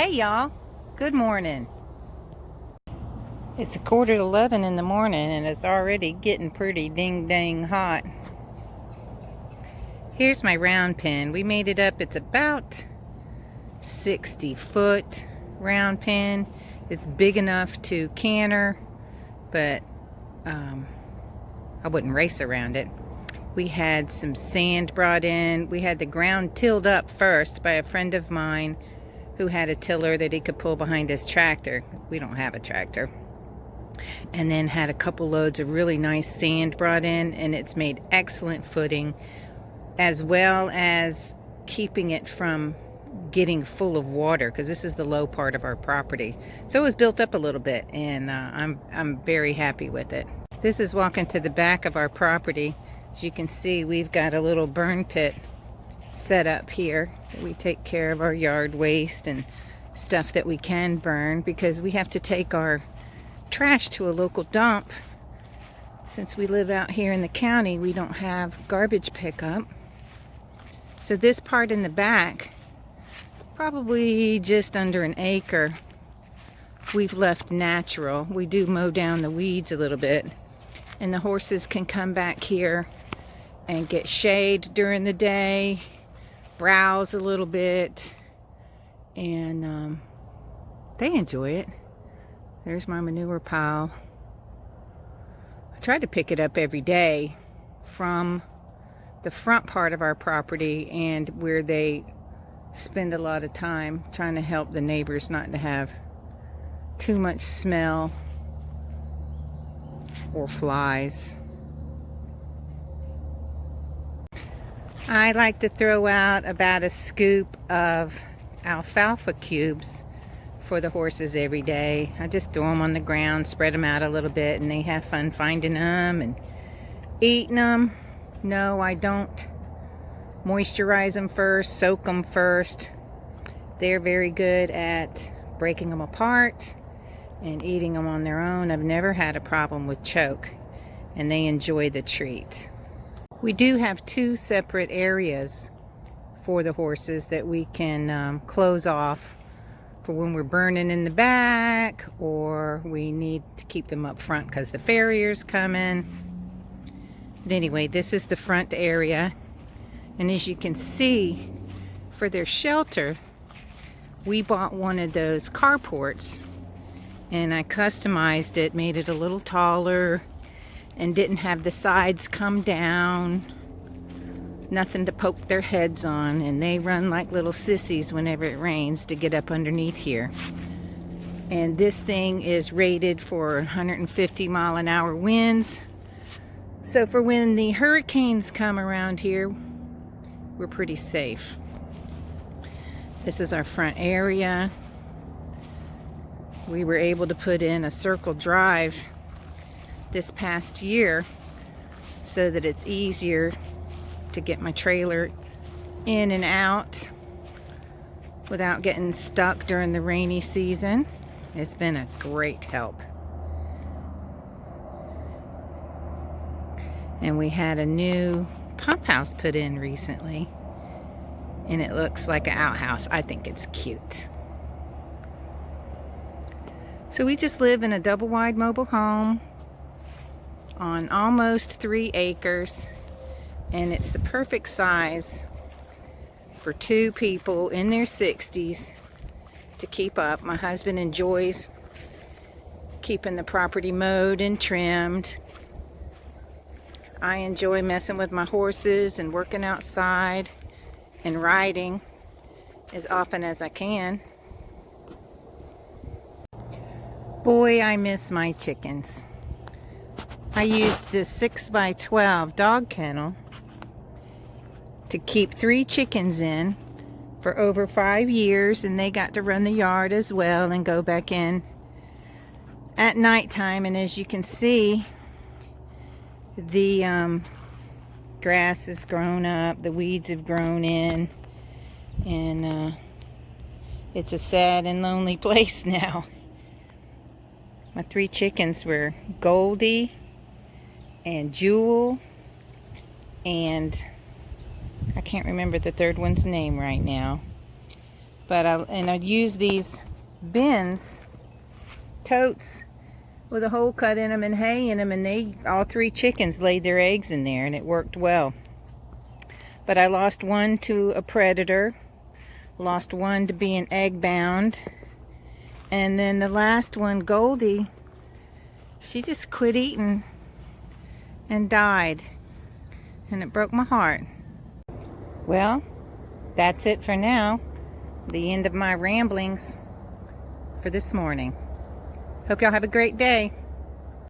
Hey y'all, good morning. It's 10:45 in the morning and it's already getting pretty ding dang hot. Here's my round pen. We made it up. It's about 60-foot round pen. It's big enough to canter, but I wouldn't race around it. We had some sand brought in. We had the ground tilled up first by a friend of mine who had a tiller that he could pull behind his tractor. We don't have a tractor. And then had a couple loads of really nice sand brought in, and it's made excellent footing, as well as keeping it from getting full of water, because this is the low part of our property. So it was built up a little bit, and I'm very happy with it. This is walking to the back of our property. As you can see, we've got a little burn pit set up here. We take care of our yard waste and stuff that we can burn, because we have to take our trash to a local dump. Since we live out here in the county, we don't have garbage pickup. So this part in the back, probably just under an acre, we've left natural. We do mow down the weeds a little bit, and the horses can come back here and get shade during the day, browse a little bit, and they enjoy it. There's my manure pile. I try to pick it up every day from the front part of our property, and where they spend a lot of time trying to help the neighbors not to have too much smell or flies. I like to throw out about a scoop of alfalfa cubes for the horses every day. I just throw them on the ground, spread them out a little bit, and they have fun finding them and eating them. No, I don't moisturize them first, soak them first. They're very good at breaking them apart and eating them on their own. I've never had a problem with choke, and they enjoy the treat. We do have two separate areas for the horses that we can close off for when we're burning in the back, or we need to keep them up front because the farrier's coming. But anyway, this is the front area, and as you can see, for their shelter, we bought one of those carports, and I customized it, made it a little taller, and didn't have the sides come down. Nothing to poke their heads on, and they run like little sissies whenever it rains to get up underneath here. And this thing is rated for 150 mile an hour winds, so for when the hurricanes come around here, we're pretty safe. This is our front area. We were able to put in a circle drive this past year so that it's easier to get my trailer in and out without getting stuck during the rainy season. It's been a great help. And we had a new pump house put in recently, and it looks like an outhouse. I think it's cute. So we just live in a double wide mobile home on almost 3 acres. And it's the perfect size for 2 people in their 60s to keep up. My husband enjoys keeping the property mowed and trimmed. I enjoy messing with my horses and working outside and riding as often as I can. Boy, I miss my chickens. I used this 6x12 dog kennel to keep 3 chickens in for over 5 years, and they got to run the yard as well and go back in at nighttime. And as you can see, the grass has grown up, the weeds have grown in, and it's a sad and lonely place now. My 3 chickens were Goldie and Jewel, and I can't remember the third one's name right now, But I use these bins, totes, with a hole cut in them and hay in them, and all 3 chickens laid their eggs in there, and it worked well. But I lost one to a predator, lost one to being egg bound, and then the last one, Goldie, she just quit eating and died, and it broke my heart. Well, that's it for now. The end of my ramblings for this morning. Hope y'all have a great day.